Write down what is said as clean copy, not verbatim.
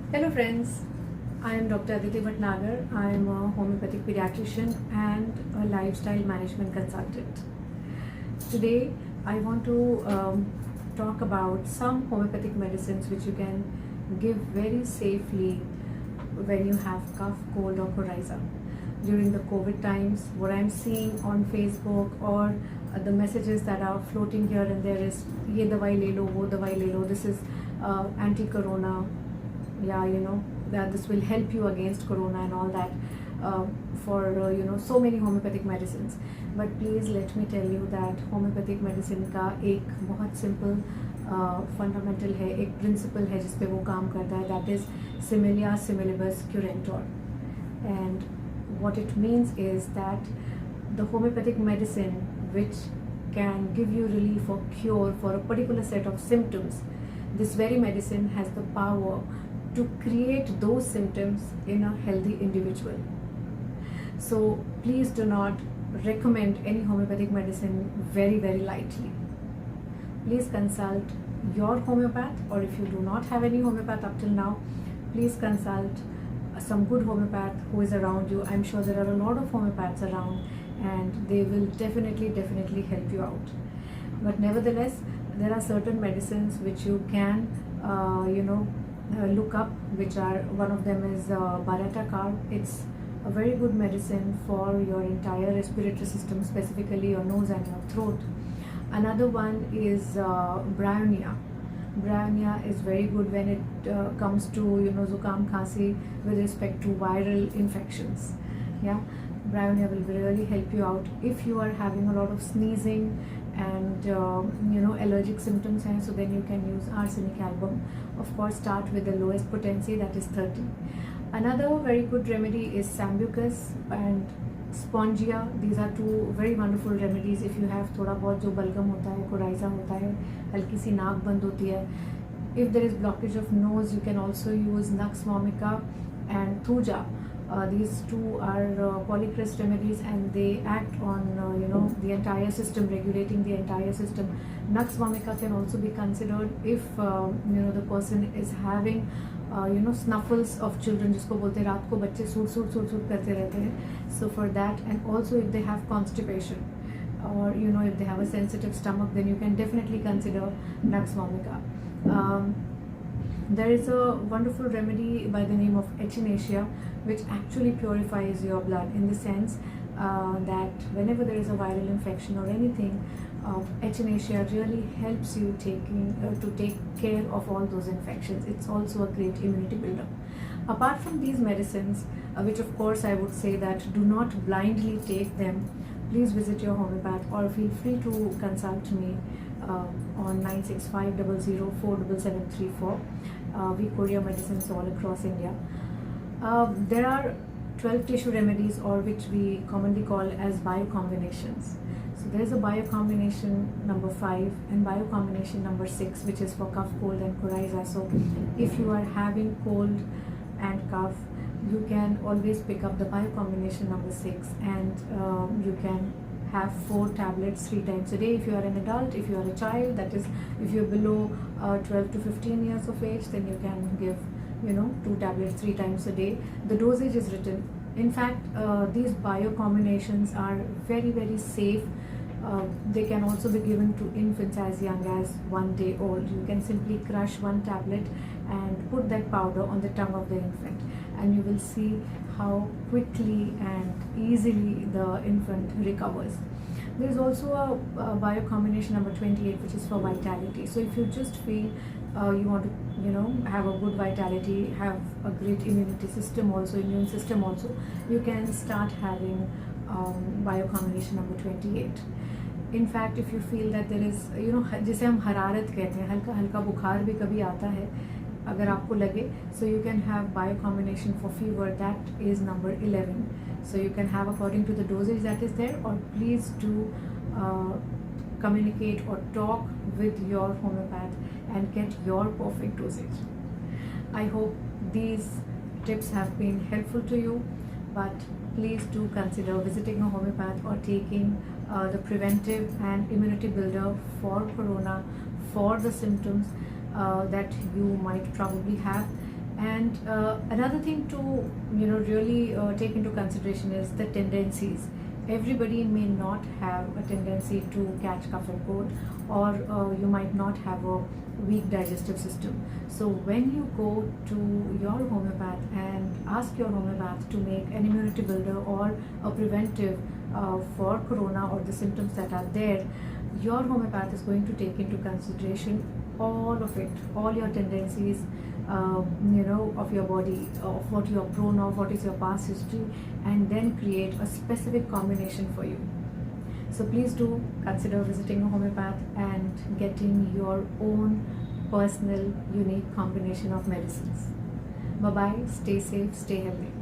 Hello friends, I am Dr. Aditi Bhatnagar. I am a homeopathic pediatrician and a lifestyle management consultant. Today I want to talk about some homeopathic medicines which you can give very safely when you have cough, cold or coryza. During the COVID times, what I'm seeing on Facebook or the messages that are floating here and there is ye dawai le lo, wo dawai le lo, this is anti-corona, yeah, that this will help you against corona and all that, for so many homeopathic medicines. But please let me tell you that homeopathic medicine का एक बहुत simple fundamental है, एक principle है जिस पे वो काम करता है, that is similia similibus curantur. And what it means is that the homeopathic medicine which can give you relief or cure for a particular set of symptoms, this very medicine has the power to create those symptoms in a healthy individual. So please do not recommend any homeopathic medicine very lightly. Please consult your homeopath, or if you do not have any homeopath up till now, please consult some good homeopath who is around you. I'm sure there are a lot of homeopaths around and they will definitely help you out. But nevertheless, there are certain medicines which you can look up, which are, one of them is Barata Carb. It's a very good medicine for your entire respiratory system, specifically your nose and your throat. Another one is Bryonia. Bryonia is very good when it comes to zukam khasi with respect to viral infections. Yeah, Bryonia will really help you out if you are having a lot of sneezing and allergic symptoms, and so then you can use arsenic album. Of course, start with the lowest potency, that is 30. Another very good remedy is Sambucus and Spongia. These are two very wonderful remedies if you have thoda bahut jo balgam hota hai, coryza hota hai, halki si naak band hoti hai. If there is blockage of nose, you can also use Nux vomica and Thuja. These two are polycrest remedies and they act on the entire system, regulating the entire system. Nux vomica can also be considered if the person is having snuffles of children, जिसको बोलते हैं रात को बच्चे suit करते रहते हैं. So for that, and also if they have constipation or if they have a sensitive stomach, then you can definitely consider Nux vomica. There is a wonderful remedy by the name of Echinacea, which actually purifies your blood, in the sense that whenever there is a viral infection or anything, Echinacea really helps you to take care of all those infections. It's also a great immunity builder. Apart from these medicines, which of course I would say that do not blindly take them, please visit your homeopath or feel free to consult me on 9650047734. We courier medicines all across India. There are 12 tissue remedies, or which we commonly call as biocombinations. So there is a biocombination number 5 and biocombination number 6, which is for cough, cold and coryza. So if you are having cold and cough, you can always pick up the biocombination number 6 and you can have 4 tablets 3 times a day. If you are an adult, if you are a child, that is if you are below 12 to 15 years of age, then you can give 2 tablets 3 times a day. The dosage is written. In fact, these biocombinations are very safe. They can also be given to infants as young as 1 day old. You can simply crush 1 tablet and put that powder on the tongue of the infant, and you will see how quickly and easily the infant recovers. There is also a biocombination number 28, which is for vitality. So if you just feel you want to have a good vitality, have a great immune system also, you can start having biocombination number 28. In fact, if you feel that there is जिसे हम हरारत कहते हैं, हल्का हल्का बुखार भी कभी आता है अगर आपको लगे, so you can have biocombination for fever, that is number 11. So you can have according to the dosage that is there, or please do communicate or talk with your homeopath and get your perfect dosage. I hope these tips have been helpful to you, but please do consider visiting a homeopath or taking the preventive and immunity builder for corona, for the symptoms that you might probably have. And another thing to really take into consideration is the tendencies. Everybody may not have a tendency to catch cough and cold, or you might not have a weak digestive system. So when you go to your homeopath and ask your homeopath to make an immunity builder or a preventive for corona or the symptoms that are there, your homeopath is going to take into consideration all of it, all your tendencies, of your body, of what you are prone of, what is your past history, and then create a specific combination for you. So please do consider visiting a homeopath and getting your own personal unique combination of medicines. Bye bye, stay safe, stay healthy.